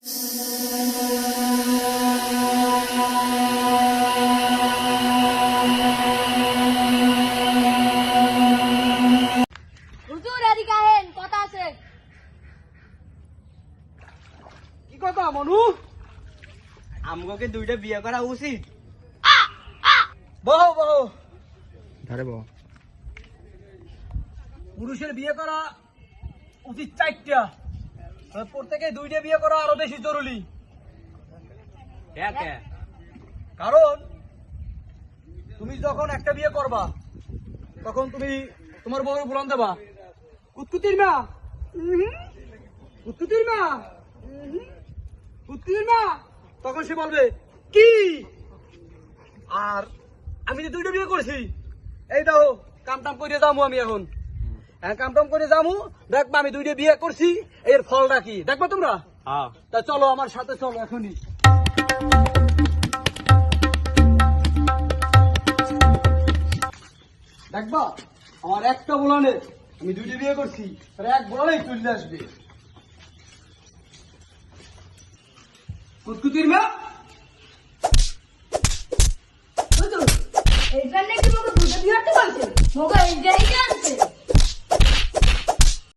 হুজুর এদিকে আহেন, কথা আছে। কি কথা মনু? আমগোকে দুইটা বিয়ে করা উচিত। বহ বহ ধরে বহ। পুরুষের বিয়ে করা উচিত 4টা, প্রত্যেকে 2টা বিয়ে করা আরো বেশি জরুরি। কারণ তুমি যখন একটা বিয়ে করবা তখন তুমি তোমার বউর বলন দেবা, কুতকুতির মা, কুতকুতির মা, কুতকুতির মা, তখন সে বলবে কি। আর আমি যে 2টা বিয়ে করেছি, এই দাও কামটাম করে যাবো আমি এখন, কামটাম করে যাবো, দেখবা আমি 2টা বিয়ে করছি, এর ফলটা কি দেখবা তোমরা। তা চলো আমার সাথে চলো এখনই। দেখবা আমার একটা বোলানে আমি 2টা বিয়ে করছি, আর এক বোলানেই চলে আসবে। কুতকুতির মা, হুজুর এইখানে কি মোকে দুটো বিয়ে করতে বলছে? মোকে এইটাই জানছে।